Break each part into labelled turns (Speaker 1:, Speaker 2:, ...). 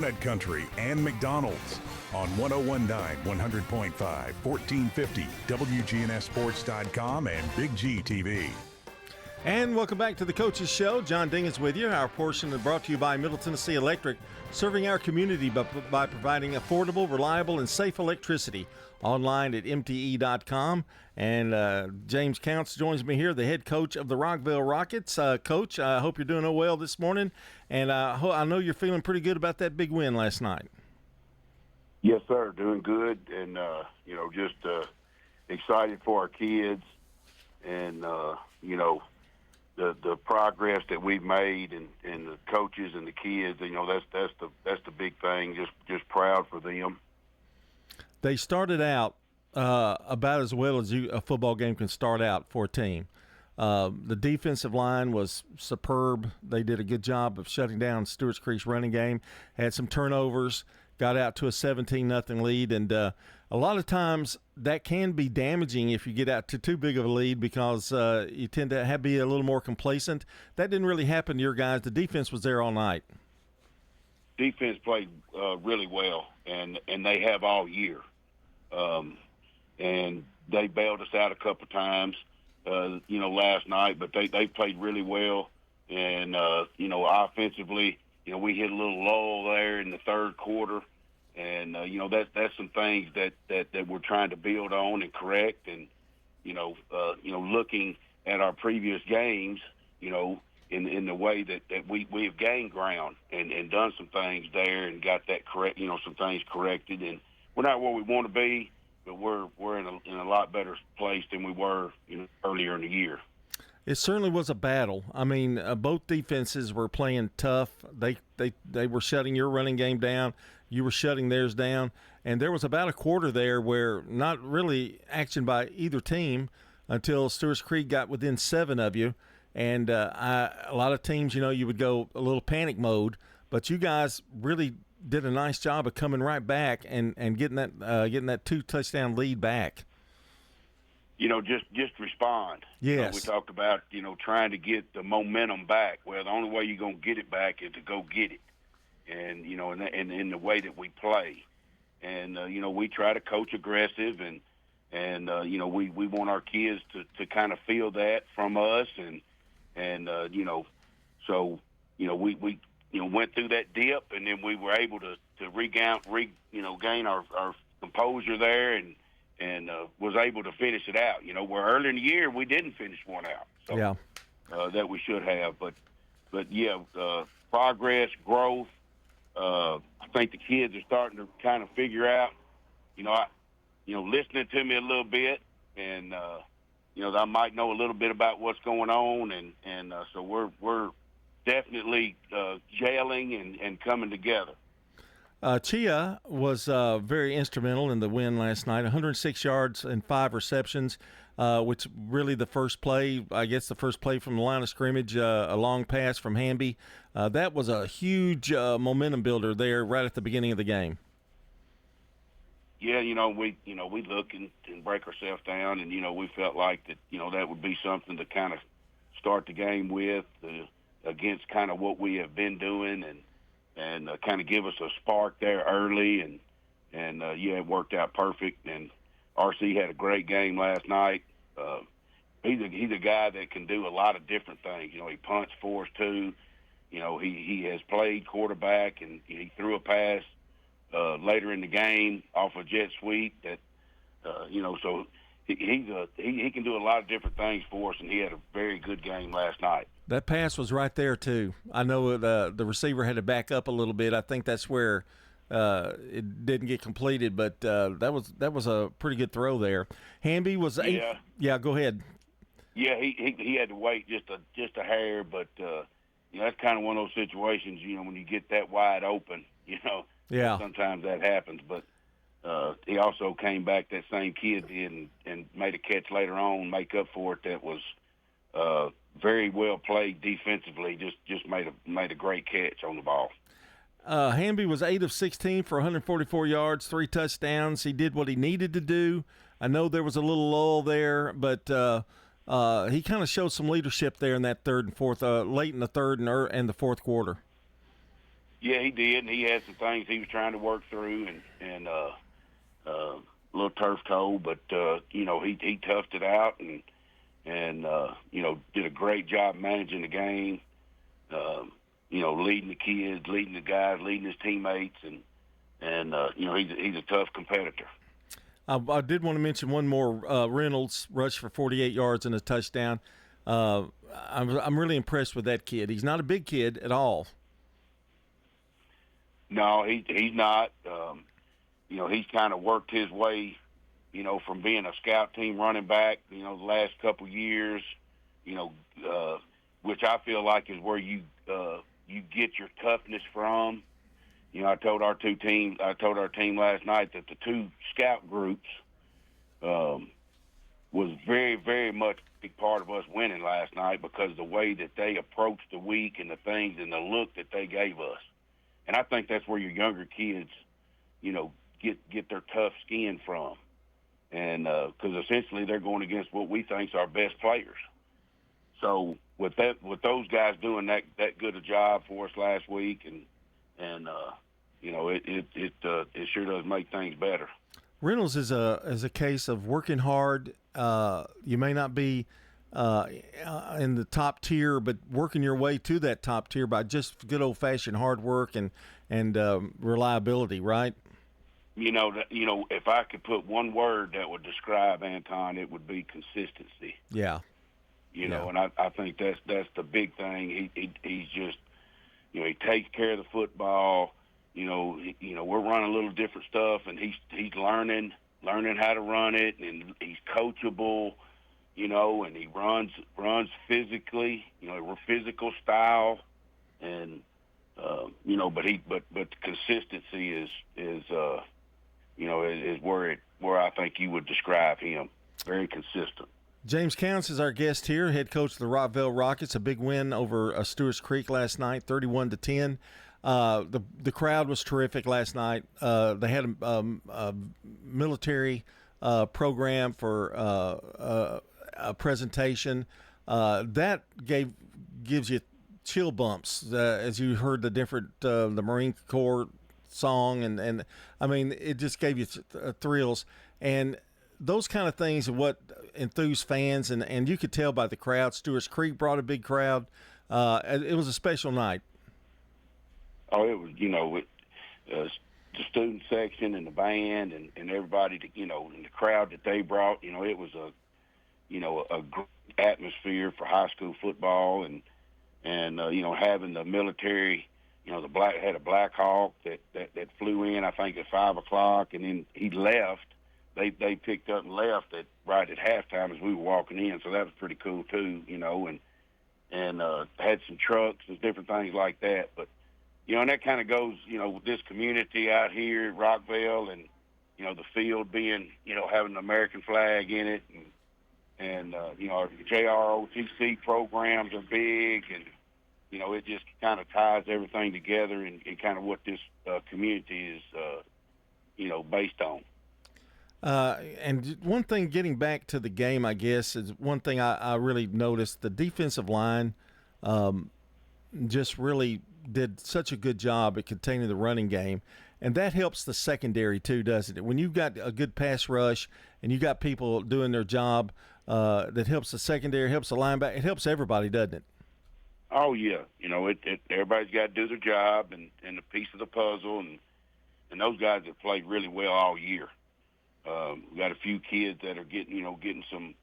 Speaker 1: Nut Country and McDonald's on 1019, 100.5, 1450, WGNSSports.com, and BigGTV.
Speaker 2: And welcome back to the Coaches Show. John Ding is with you. Our portion is brought to you by Middle Tennessee Electric, serving our community by providing affordable, reliable, and safe electricity. Online at mte.com. And James Counce joins me here, the head coach of the Rockvale Rockets. Coach, I hope you're doing well this morning. And I know you're feeling pretty good about that big win last night.
Speaker 3: Yes, sir. Doing good. And, just excited for our kids and, the progress that we've made and the coaches and the kids, that's the big thing. Just proud for them.
Speaker 2: They started out about as well as a football game can start out for a team. The defensive line was superb. They did a good job of shutting down Stewart's Creek's running game. Had some turnovers, got out to a 17-0 lead, and a lot of times that can be damaging if you get out to too big of a lead because you tend to be a little more complacent. That didn't really happen to your guys. The defense was there all night.
Speaker 3: Defense played really well, and they have all year. And they bailed us out a couple times, last night, but they played really well. And, offensively, we hit a little lull there in the third quarter. And, that's some things that we're trying to build on and correct. And, looking at our previous games, in the way that we have gained ground and done some things there and got that correct, some things corrected. And we're not where we want to be, but we're in a lot better place than we were earlier in the year.
Speaker 2: It certainly was a battle. I mean, both defenses were playing tough. They were shutting your running game down. You were shutting theirs down. And there was about a quarter there where not really action by either team until Stewart's Creek got within 7 of you. And a lot of teams, you would go a little panic mode. But you guys really did a nice job of coming right back and getting that 2-touchdown lead back. Just respond. Yes.
Speaker 3: We talked about, trying to get the momentum back. Well, the only way you're going to get it back is to go get it. And, and in the way that we play. And, we try to coach aggressive and we want our kids to kind of feel that from us. And we went through that dip and then we were able to gain our composure there and was able to finish it out. Where early in the year we didn't finish one out, so
Speaker 2: yeah,
Speaker 3: that we should have. But progress, growth. I think the kids are starting to kind of figure out. Listening to me a little bit, and I might know a little bit about what's going on, and so we're definitely gelling and coming together.
Speaker 2: Chia was very instrumental in the win last night, 106 yards and 5 receptions, which really the first play from the line of scrimmage, a long pass from Hamby. That was a huge momentum builder there right at the beginning of the game.
Speaker 3: Yeah, we look and break ourselves down, and, we felt like that, that would be something to kind of start the game with against kind of what we have been doing and kind of give us a spark there early, and it worked out perfect. And RC had a great game last night. He's a guy that can do a lot of different things. He punts for us too. He has played quarterback, and he threw a pass later in the game off a jet sweep that so he can do a lot of different things for us, and he had a very good game last night.
Speaker 2: That pass was right there too. I know the receiver had to back up a little bit. I think that's where it didn't get completed, but that was a pretty good throw there. Hamby was eight. Yeah, go ahead.
Speaker 3: Yeah, he had to wait just a hair, but that's kind of one of those situations. When you get that wide open,
Speaker 2: yeah,
Speaker 3: sometimes that happens. But he also came back, that same kid did, and made a catch later on, make up for it. That was very well played defensively. Just made a great catch on the ball.
Speaker 2: Hamby was 8 of 16 for 144 yards, 3 touchdowns. He did what he needed to do. I know there was a little lull there, but he kind of showed some leadership there in that third and fourth, late in the third and the fourth quarter.
Speaker 3: Yeah, he did, and he had some things he was trying to work through, and a little turf toe, but he toughed it out and did a great job managing the game. Leading the kids, leading the guys, leading his teammates, and he's a tough competitor.
Speaker 2: I did want to mention one more. Reynolds rushed for 48 yards and a touchdown. I'm really impressed with that kid. He's not a big kid at all.
Speaker 3: No, he's not. He's kind of worked his way, from being a scout team running back, the last couple years, which I feel like is where you get your toughness from. I told our team last night that the two scout groups was very, very much a big part of us winning last night because of the way that they approached the week and the things and the look that they gave us. And I think that's where your younger kids, get their tough skin from. And because essentially they're going against what we think is our best players. So with those guys doing that good a job for us last week, and it sure does make things better.
Speaker 2: Reynolds is a case of working hard. You may not be in the top tier, but working your way to that top tier by just good old fashioned hard work and reliability, right?
Speaker 3: If I could put one word that would describe Anton, it would be consistency.
Speaker 2: Yeah.
Speaker 3: And I think that's the big thing. He's just, he takes care of the football. We're running a little different stuff, and he's learning how to run it, and he's coachable, and he runs physically, we're physical style, and but consistency is where I think you would describe him. Very consistent.
Speaker 2: James Counce is our guest here, head coach of the Rockvale Rockets. A big win over Stewart's Creek last night, 31-10. The crowd was terrific last night. They had a military program for a presentation that gives you chill bumps as you heard the different the Marine Corps song and I mean it just gave you thrills, and those kind of things are what enthuse fans, and you could tell by the crowd. Stewart's Creek brought a big crowd. It was a special night.
Speaker 3: Oh, it was, the student section and the band and everybody, and the crowd that they brought, it was a great atmosphere for high school football, and having the military, had a Black Hawk that flew in, I think, at 5 o'clock, and then he left. They picked up and left right at halftime as we were walking in, so that was pretty cool too, and had some trucks and different things like that, but. And that kind of goes, with this community out here at Rockvale, and the field being, having the American flag in it, and our JROTC programs are big, and it just kind of ties everything together, and kind of what this community is, based on.
Speaker 2: And one thing, getting back to the game, I guess, is one thing I really noticed. The defensive line just really did such a good job at containing the running game, and that helps the secondary too, doesn't it? When you've got a good pass rush and you got people doing their job, that helps the secondary, helps the linebacker, it helps everybody, doesn't it?
Speaker 3: Oh yeah, everybody's got to do their job and the piece of the puzzle, and those guys have played really well all year. We got a few kids that are getting some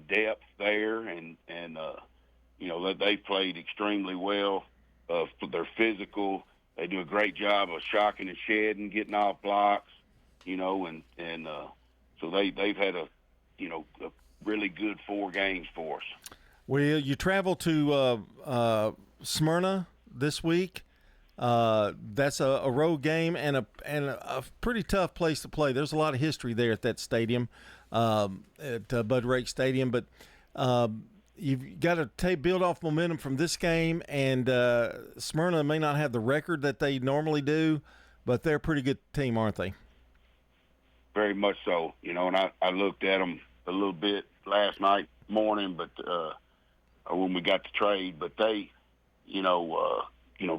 Speaker 3: depth there, and they've played extremely well. They're physical. They do a great job of shocking and shedding, getting off blocks, and so they've had a really good 4 games for us.
Speaker 2: Well, you travel to Smyrna this week. That's a road game and a pretty tough place to play. There's a lot of history there at that stadium, at Bud Rake Stadium, but you've got to build off momentum from this game, and Smyrna may not have the record that they normally do, but they're a pretty good team, aren't they?
Speaker 3: Very much so, and I looked at them a little bit last night morning, but when we got to trade, but they,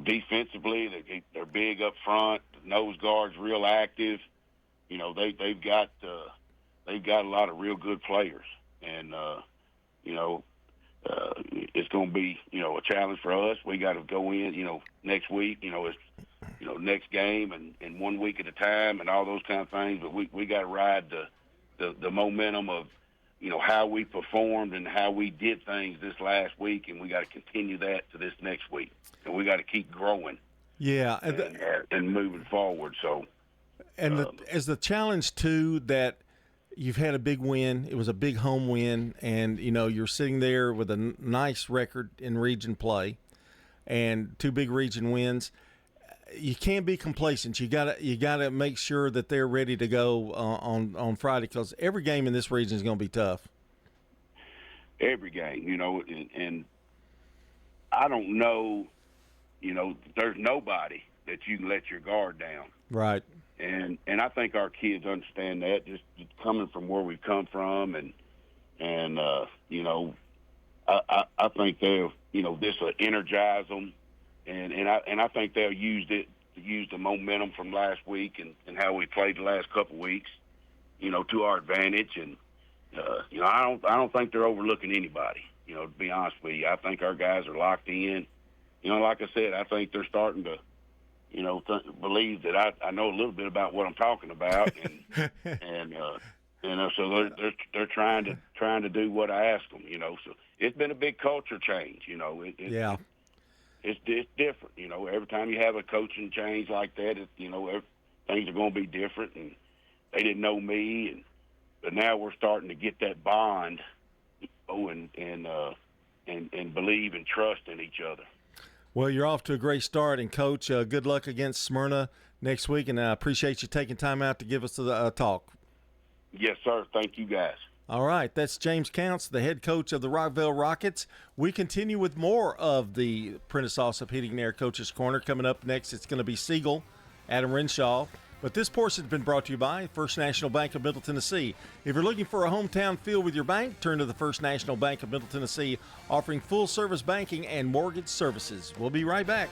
Speaker 3: defensively, they're big up front. The nose guard's real active. They've got a lot of real good players, and it's going to be a challenge for us. We got to go in next week. It's next game and 1 week at a time and all those kind of things. But we got to ride the momentum of how we performed and how we did things this last week, and we got to continue that to this next week. And we got to keep growing.
Speaker 2: Yeah,
Speaker 3: and moving forward. So,
Speaker 2: and as the challenge too, that you've had a big win. It was a big home win, and you're sitting there with a nice record in region play, and 2 big region wins. You can't be complacent. You gotta make sure that they're ready to go on Friday, because every game in this region is going to be tough.
Speaker 3: Every game, and I don't know. There's nobody that you can let your guard down.
Speaker 2: Right.
Speaker 3: And I think our kids understand that, just coming from where we've come from, and I think they'll this will energize them, and I think they'll use the momentum from last week and how we played the last couple weeks, to our advantage, and I don't think they're overlooking anybody. To be honest with you, I think our guys are locked in. Like I said, I think they're starting to believe that I know a little bit about what I'm talking about, and so they're trying to do what I ask them. So it's been a big culture change.
Speaker 2: Yeah,
Speaker 3: it's different. Every time you have a coaching change like that, things are going to be different. And they didn't know me, but now we're starting to get that bond, and believe and trust in each other.
Speaker 2: Well, you're off to a great start, and Coach, good luck against Smyrna next week, and I appreciate you taking time out to give us the talk.
Speaker 3: Yes, sir. Thank you, guys.
Speaker 2: All right, that's James Counce, the head coach of the Rockvale Rockets. We continue with more of the Prentice Allsup Heating and Air Coaches Corner. Coming up next, it's going to be Siegel, Adam Renshaw. But this portion has been brought to you by First National Bank of Middle Tennessee. If you're looking for a hometown feel with your bank, turn to the First National Bank of Middle Tennessee, offering full-service banking and mortgage services. We'll be right back.